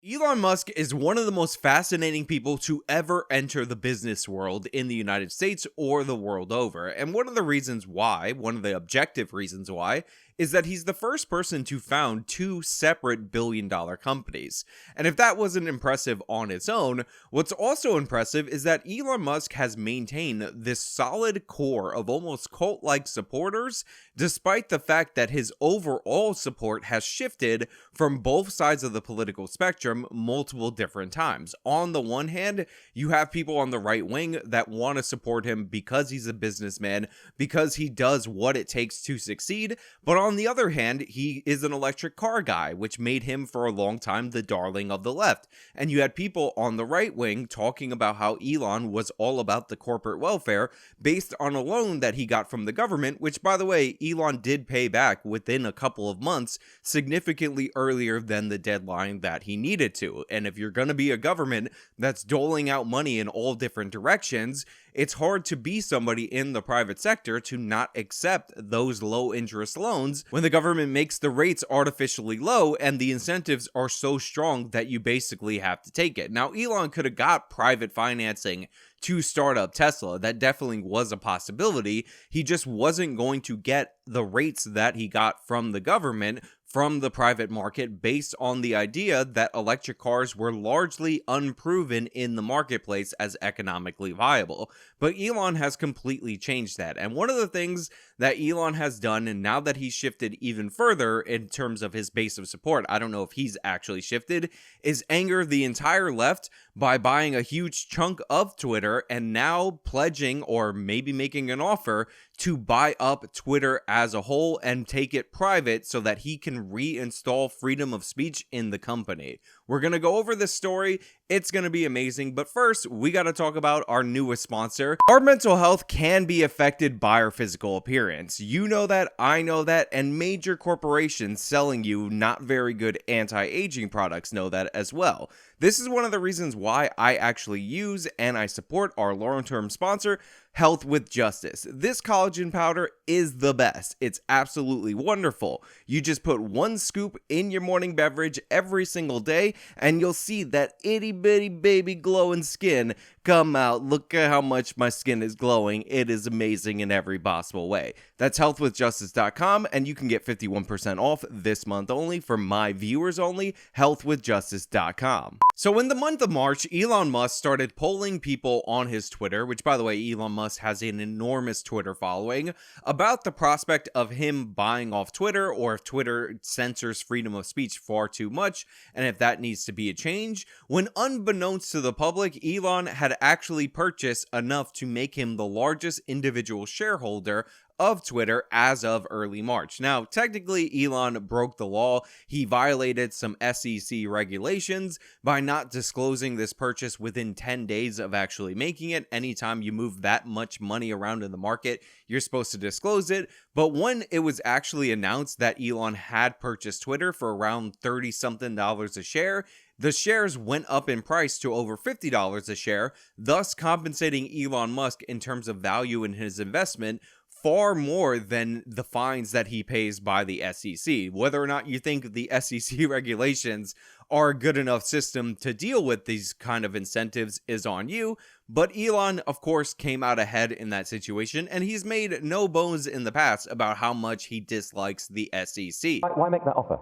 Elon Musk is one of the most fascinating people to ever enter the business world in the United States or the world over. And one of the objective reasons why, is that he's the first person to found two separate billion-dollar companies. And if that wasn't impressive on its own, what's also impressive is that Elon Musk has maintained this solid core of almost cult-like supporters, despite the fact that his overall support has shifted from both sides of the political spectrum multiple different times. On the one hand, you have people on the right wing that want to support him because he's a businessman, because he does what it takes to succeed, but on the other hand, he is an electric car guy, which made him for a long time the darling of the left. And you had people on the right wing talking about how Elon was all about the corporate welfare based on a loan that he got from the government, which, by the way, Elon did pay back within a couple of months, significantly earlier than the deadline that he needed to. And if you're going to be a government that's doling out money in all different directions, it's hard to be somebody in the private sector to not accept those low interest loans when the government makes the rates artificially low and the incentives are so strong that you basically have to take it. Now, Elon could have got private financing to start up Tesla. That definitely was a possibility. He just wasn't going to get the rates that he got from the government from the private market based on the idea that electric cars were largely unproven in the marketplace as economically viable. But Elon has completely changed that. And one of the things that Elon has done, and now that he's shifted even further in terms of his base of support, I don't know if he's actually shifted, is anger the entire left by buying a huge chunk of Twitter and now pledging or maybe making an offer to buy up Twitter as a whole and take it private so that he can reinstall freedom of speech in the company. We're going to go over this story. It's going to be amazing. But first, we got to talk about our newest sponsor. Our mental health can be affected by our physical appearance. You know that, I know that, and major corporations selling you not very good anti-aging products know that as well. This is one of the reasons why I actually use and I support our long-term sponsor, Health with Justice. This collagen powder is the best. It's absolutely wonderful. You just put one scoop in your morning beverage every single day, and you'll see that itty bitty baby glowing skin come out. Look at how much my skin is glowing. It is amazing in every possible way. That's healthwithjustice.com, and you can get 51% off this month only for my viewers only, healthwithjustice.com. So in the month of March, Elon Musk started polling people on his Twitter, which, by the way, Elon Musk has an enormous Twitter following, about the prospect of him buying off Twitter, or if Twitter censors freedom of speech far too much, and if that needs to be a change, when unbeknownst to the public, Elon had actually purchased enough to make him the largest individual shareholder of Twitter as of early March. Now, technically, Elon broke the law. He violated some SEC regulations by not disclosing this purchase within 10 days of actually making it. Anytime you move that much money around in the market, you're supposed to disclose it. But when it was actually announced that Elon had purchased Twitter for around $30-something a share, the shares went up in price to over $50 a share, thus compensating Elon Musk in terms of value in his investment far more than the fines that he pays by the SEC. Whether or not you think the SEC regulations are a good enough system to deal with these kind of incentives is on you, but Elon, of course, came out ahead in that situation, and he's made no bones in the past about how much he dislikes the SEC. Why make that offer?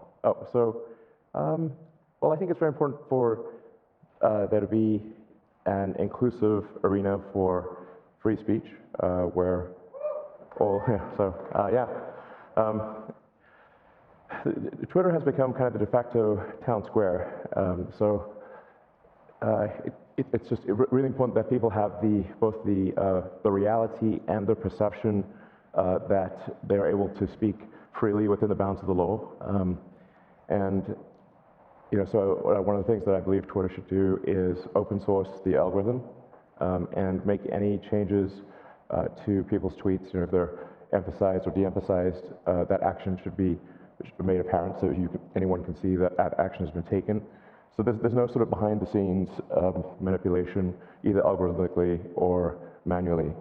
Well, I think it's very important for there to be an inclusive arena for free speech where Twitter has become kind of the de facto town square. It's just really important that people have both the reality and the perception that they're able to speak freely within the bounds of the law. So one of the things that I believe Twitter should do is open source the algorithm and make any changes to people's tweets, if they're emphasized or de-emphasized, that action should be made apparent so anyone can see that action has been taken. So there's no sort of behind-the-scenes manipulation, either algorithmically or manually.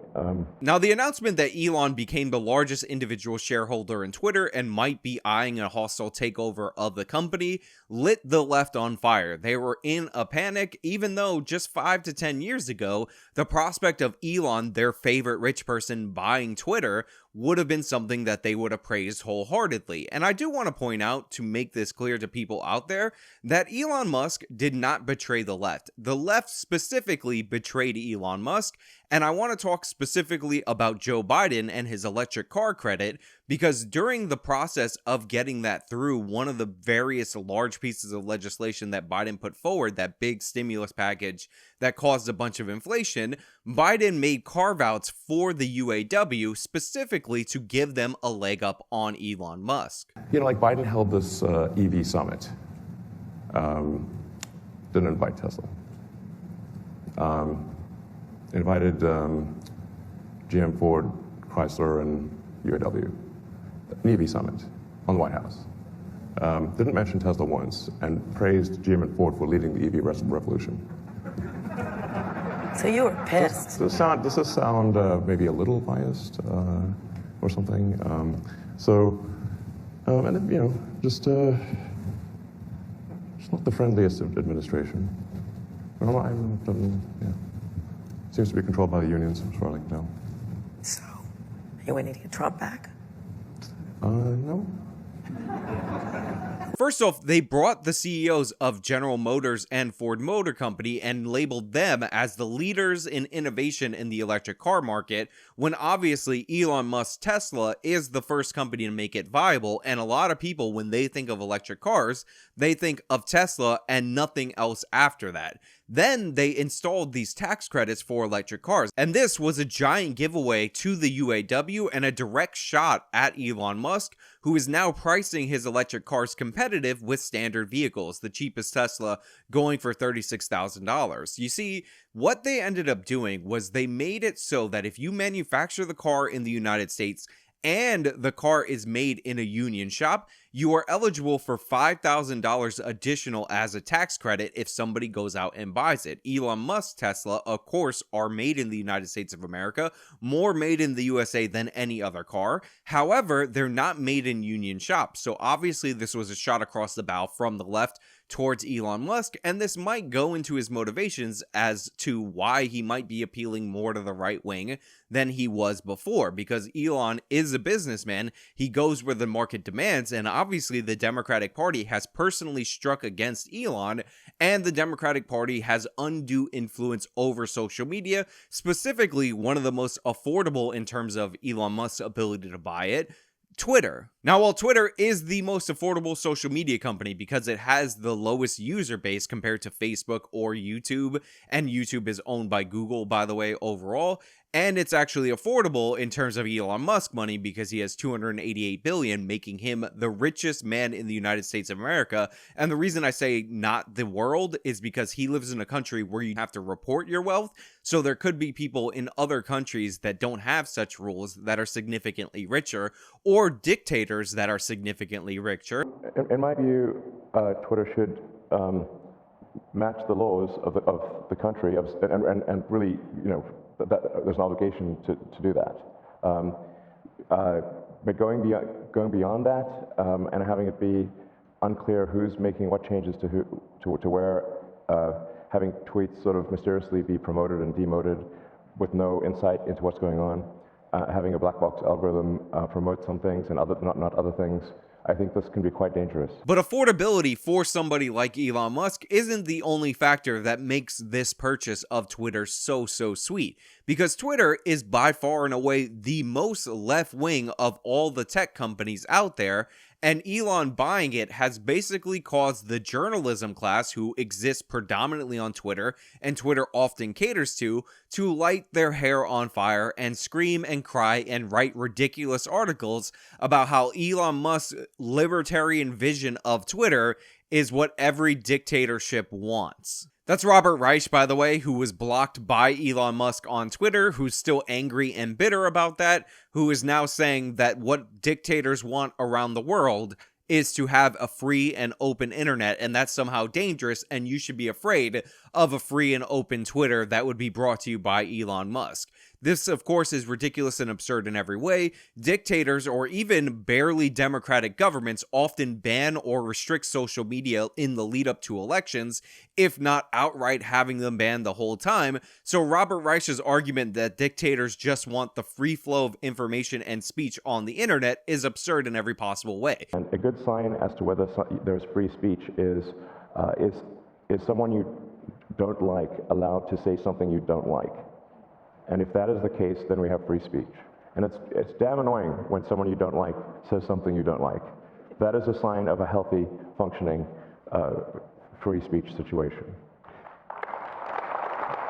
Now, the announcement that Elon became the largest individual shareholder in Twitter and might be eyeing a hostile takeover of the company lit the left on fire. They were in a panic, even though just 5 to 10 years ago, the prospect of Elon, their favorite rich person, buying Twitter would have been something that they would have praised wholeheartedly. And I do want to point out, to make this clear to people out there, that Elon Musk did not betray the left. The left specifically betrayed Elon Musk, and I want to talk specifically about Joe Biden and his electric car credit, because during the process of getting that through, one of the various large pieces of legislation that Biden put forward, that big stimulus package that caused a bunch of inflation, Biden made carve-outs for the UAW specifically to give them a leg up on Elon Musk. You know, like Biden held this EV summit. Didn't invite Tesla. Invited GM, Ford, Chrysler, and UAW. An EV summit on the White House. Didn't mention Tesla once, and praised GM and Ford for leading the EV revolution. So you were pissed. Does this sound maybe a little biased or something? And you know, just not the friendliest administration. Seems to be controlled by the unions, as far as I know. So, are you waiting to get Trump back? No. First off, they brought the CEOs of General Motors and Ford Motor Company and labeled them as the leaders in innovation in the electric car market, when obviously Elon Musk's Tesla is the first company to make it viable, and a lot of people, when they think of electric cars, they think of Tesla and nothing else after that. Then they installed these tax credits for electric cars, and this was a giant giveaway to the UAW and a direct shot at Elon Musk, who is now pricing his electric cars competitive with standard vehicles, the cheapest Tesla going for $36,000. You see, what they ended up doing was they made it so that if you manufacture the car in the United States and the car is made in a union shop, you are eligible for $5,000 additional as a tax credit if somebody goes out and buys it. Elon Musk's Tesla, of course, are made in the United States of America, more made in the USA than any other car. However, they're not made in union shops. So obviously this was a shot across the bow from the left towards Elon Musk, and this might go into his motivations as to why he might be appealing more to the right wing than he was before, because Elon is a businessman. He goes where the market demands, and obviously the Democratic Party has personally struck against Elon, and the Democratic Party has undue influence over social media, specifically one of the most affordable in terms of Elon Musk's ability to buy it, Twitter. Now, while Twitter is the most affordable social media company because it has the lowest user base compared to Facebook or YouTube, and YouTube is owned by Google, by the way, overall, and it's actually affordable in terms of Elon Musk money because he has $288 billion, making him the richest man in the United States of America. And the reason I say not the world is because he lives in a country where you have to report your wealth. So there could be people in other countries that don't have such rules that are significantly richer, or dictators that are significantly richer. In my view, Twitter should match the laws of the country, and really, you know, that there's an obligation to do that. But going beyond that, and having it be unclear who's making what changes to where, having tweets sort of mysteriously be promoted and demoted with no insight into what's going on, having a black box algorithm promote some things and not other things, I think this can be quite dangerous. But affordability for somebody like Elon Musk isn't the only factor that makes this purchase of Twitter so sweet, because Twitter is by far and away the most left-wing of all the tech companies out there, and Elon buying it has basically caused the journalism class, who exists predominantly on Twitter, and Twitter often caters to light their hair on fire and scream and cry and write ridiculous articles about how Elon Musk's libertarian vision of Twitter is what every dictatorship wants. That's Robert Reich, by the way, who was blocked by Elon Musk on Twitter, who's still angry and bitter about that, who is now saying that what dictators want around the world is to have a free and open internet, and that's somehow dangerous, and you should be afraid of a free and open Twitter that would be brought to you by Elon Musk. This, of course, is ridiculous and absurd in every way. Dictators or even barely democratic governments often ban or restrict social media in the lead up to elections, if not outright having them banned the whole time. So Robert Reich's argument that dictators just want the free flow of information and speech on the internet is absurd in every possible way. And a good sign as to whether there's free speech is someone you don't like allowed to say something you don't like. And if that is the case, then we have free speech. And it's damn annoying when someone you don't like says something you don't like. That is a sign of a healthy, functioning free speech situation.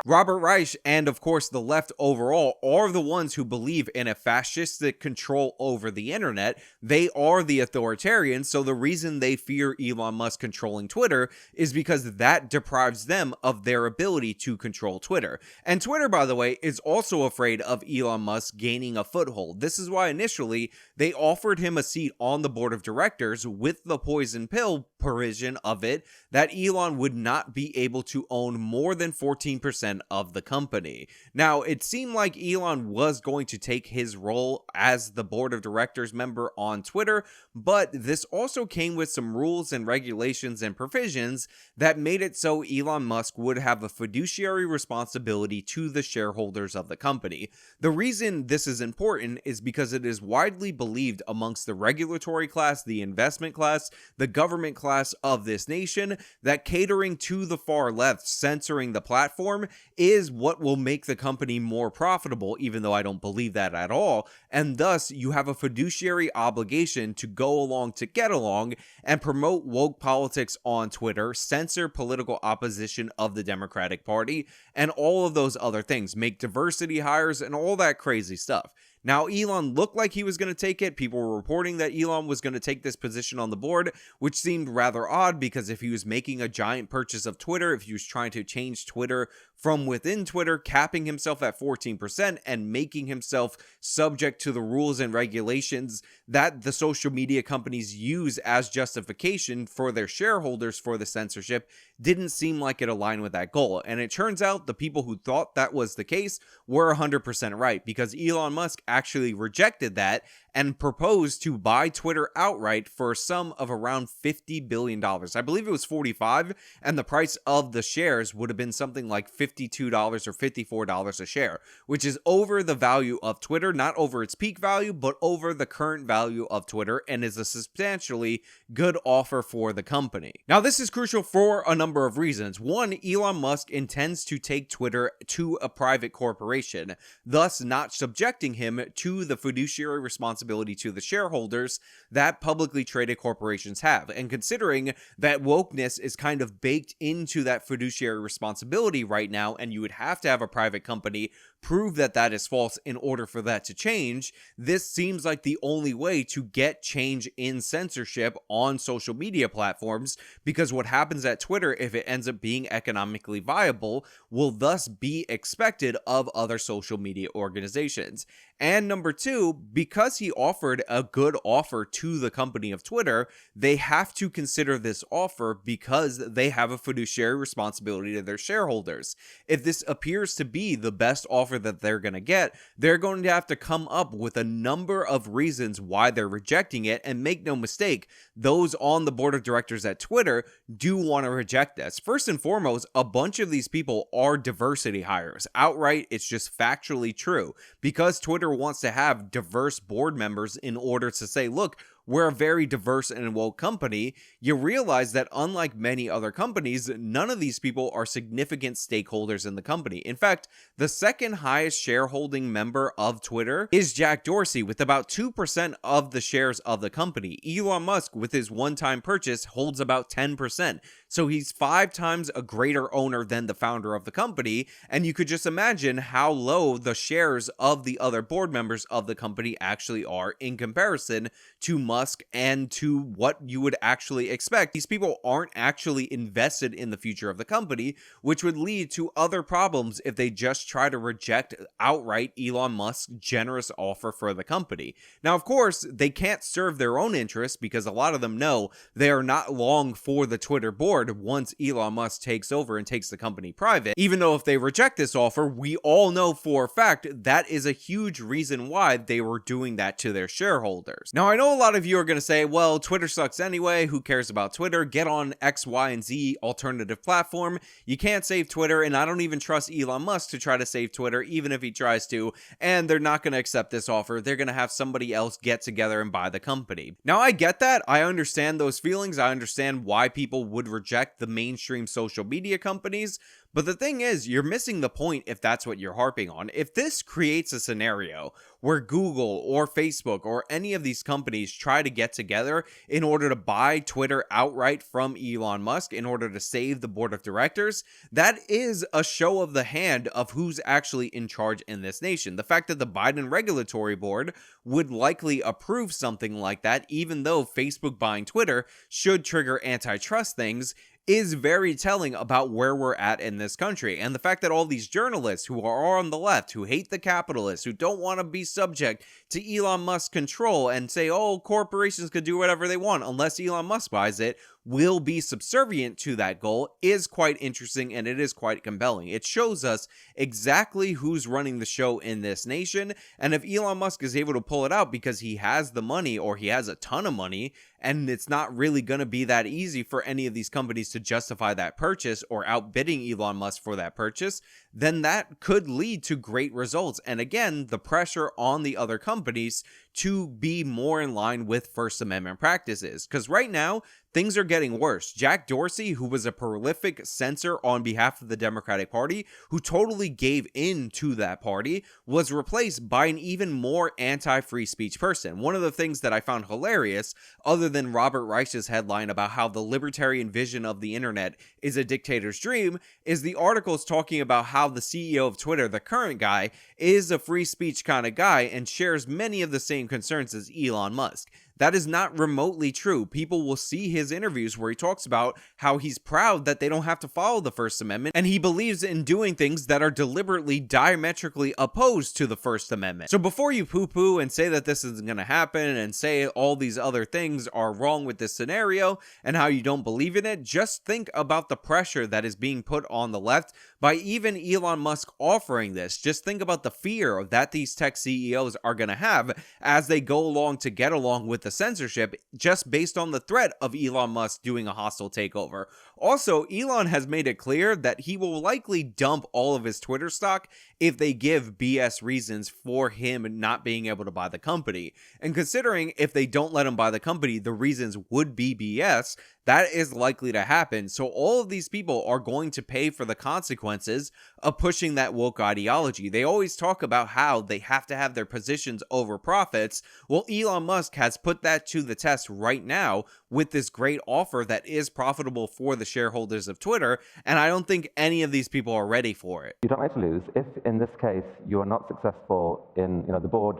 Robert Reich and, of course, the left overall are the ones who believe in a fascistic control over the internet. They are the authoritarians, so the reason they fear Elon Musk controlling Twitter is because that deprives them of their ability to control Twitter. And Twitter, by the way, is also afraid of Elon Musk gaining a foothold. This is why initially they offered him a seat on the board of directors with the poison pill provision of it that Elon would not be able to own more than 14% of the company. Now, it seemed like Elon was going to take his role as the board of directors member on Twitter, but this also came with some rules and regulations and provisions that made it so Elon Musk would have a fiduciary responsibility to the shareholders of the company. The reason this is important is because it is widely believed amongst the regulatory class, the investment class, the government class of this nation that catering to the far left, censoring the platform, is what will make the company more profitable, even though I don't believe that at all. And thus, you have a fiduciary obligation to go along to get along and promote woke politics on Twitter, censor political opposition of the Democratic Party, and all of those other things, make diversity hires and all that crazy stuff. Now, Elon looked like he was going to take it. People were reporting that Elon was going to take this position on the board, which seemed rather odd because if he was making a giant purchase of Twitter, if he was trying to change Twitter from within Twitter, capping himself at 14% and making himself subject to the rules and regulations that the social media companies use as justification for their shareholders for the censorship, didn't seem like it aligned with that goal. And it turns out the people who thought that was the case were 100% right, because Elon Musk actually rejected that and proposed to buy Twitter outright for a sum of around $50 billion. I believe it was 45, and the price of the shares would have been something like $52 or $54 a share, which is over the value of Twitter, not over its peak value, but over the current value of Twitter, and is a substantially good offer for the company. Now, this is crucial for a number of reasons. One, Elon Musk intends to take Twitter to a private corporation, thus not subjecting him to the fiduciary responsibility to the shareholders that publicly traded corporations have. And considering that wokeness is kind of baked into that fiduciary responsibility right now, and you would have to have a private company prove that that is false in order for that to change, this seems like the only way to get change in censorship on social media platforms, because what happens at Twitter, if it ends up being economically viable, will thus be expected of other social media organizations. And number two, because he offered a good offer to the company of Twitter, they have to consider this offer because they have a fiduciary responsibility to their shareholders. If this appears to be the best offer that they're going to get, they're going to have to come up with a number of reasons why they're rejecting it. And make no mistake, those on the board of directors at Twitter do want to reject this. First and foremost, a bunch of these people are diversity hires. Outright, it's just factually true. Because Twitter wants to have diverse board members in order to say, look, we're a very diverse and woke company, you realize that unlike many other companies, none of these people are significant stakeholders in the company. In fact, the second highest shareholding member of Twitter is Jack Dorsey with about 2% of the shares of the company. Elon Musk, with his one-time purchase, holds about 10%. So he's 5 times a greater owner than the founder of the company, and you could just imagine how low the shares of the other board members of the company actually are in comparison to Musk and to what you would actually expect. These people aren't actually invested in the future of the company, which would lead to other problems if they just try to reject outright Elon Musk's generous offer for the company. Now, of course, they can't serve their own interests because a lot of them know they are not long for the Twitter board, board once Elon Musk takes over and takes the company private, even though if they reject this offer, we all know for a fact that is a huge reason why they were doing that to their shareholders. Now, I know a lot of you are going to say, well, Twitter sucks anyway. Who cares about Twitter? Get on X, Y, and Z alternative platform. You can't save Twitter, and I don't even trust Elon Musk to try to save Twitter, even if he tries to, and they're not going to accept this offer. They're going to have somebody else get together and buy the company. Now, I get that. I understand those feelings. I understand why people would reject the mainstream social media companies. But the thing is, you're missing the point if that's what you're harping on. If this creates a scenario where Google or Facebook or any of these companies try to get together in order to buy Twitter outright from Elon Musk in order to save the board of directors, that is a show of the hand of who's actually in charge in this nation. The fact that the Biden regulatory board would likely approve something like that, even though Facebook buying Twitter should trigger antitrust things, is very telling about where we're at in this country. And the fact that all these journalists who are on the left, who hate the capitalists, who don't want to be subject to Elon Musk's control and say, oh, corporations could do whatever they want unless Elon Musk buys it, will be subservient to that goal is quite interesting, and it is quite compelling. It shows us exactly who's running the show in this nation, and if Elon Musk is able to pull it out because he has the money, or he has a ton of money, and it's not really going to be that easy for any of these companies to justify that purchase or outbidding Elon Musk for that purchase, then that could lead to great results. And again, the pressure on the other companies to be more in line with First Amendment practices. Because right now, things are getting worse. Jack Dorsey, who was a prolific censor on behalf of the Democratic Party, who totally gave in to that party, was replaced by an even more anti-free speech person. One of the things that I found hilarious, other than Robert Reich's headline about how the libertarian vision of the internet is a dictator's dream, is the articles talking about how the CEO of Twitter, the current guy, is a free speech kind of guy and shares many of the same concerns as Elon Musk. That is not remotely true. People will see his interviews where he talks about how he's proud that they don't have to follow the First Amendment, and he believes in doing things that are deliberately diametrically opposed to the First Amendment. So before you poo-poo and say that this isn't going to happen and say all these other things are wrong with this scenario and how you don't believe in it, just think about the pressure that is being put on the left by even Elon Musk offering this. Just think about the fear that these tech CEOs are going to have as they go along to get along with the censorship, just based on the threat of Elon Musk doing a hostile takeover. Also, Elon has made it clear that he will likely dump all of his Twitter stock if they give BS reasons for him not being able to buy the company. And considering if they don't let him buy the company, the reasons would be BS, that is likely to happen. So all of these people are going to pay for the consequences of pushing that woke ideology. They always talk about how they have to have their positions over profits. Well, Elon Musk has put that to the test right now with this great offer that is profitable for the shareholders of Twitter, and I don't think any of these people are ready for it. You don't like to lose. If in this case you are not successful in, the board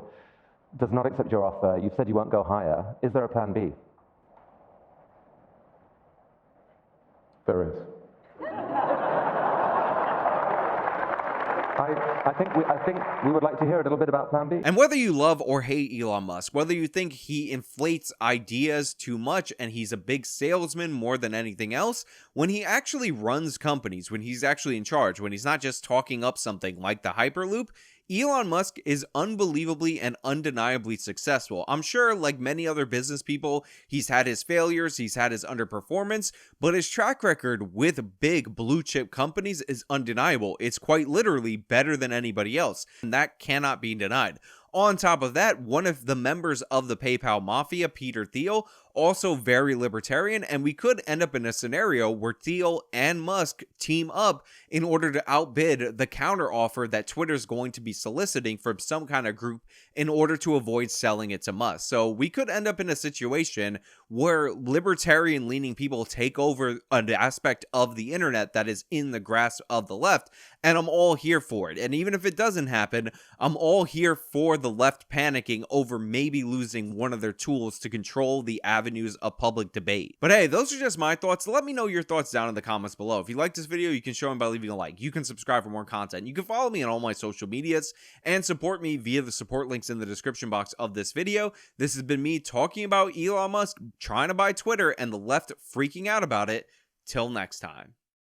does not accept your offer, you've said you won't go higher, is there a plan B? There is. I think we would like to hear a little bit about plan B. And whether you love or hate Elon Musk, whether you think he inflates ideas too much and he's a big salesman more than anything else, when he actually runs companies, when he's actually in charge, when he's not just talking up something like the Hyperloop, Elon Musk is unbelievably and undeniably successful. I'm sure, like many other business people, he's had his failures, he's had his underperformance, but his track record with big blue chip companies is undeniable. It's quite literally better than anybody else, and that cannot be denied. On top of that, one of the members of the PayPal Mafia, Peter Thiel, also very libertarian, and we could end up in a scenario where Thiel and Musk team up in order to outbid the counteroffer that Twitter's going to be soliciting from some kind of group in order to avoid selling it to Musk. So we could end up in a situation where libertarian-leaning people take over an aspect of the internet that is in the grasp of the left, and I'm all here for it. And even if it doesn't happen, I'm all here for the left panicking over maybe losing one of their tools to control the avenues of public debate. But hey, those are just my thoughts. Let me know your thoughts down in the comments below. If you like this video, you can show them by leaving a like. You can subscribe for more content. You can follow me on all my social medias and support me via the support links in the description box of this video. This has been me talking about Elon Musk trying to buy Twitter and the left freaking out about it. Till next time.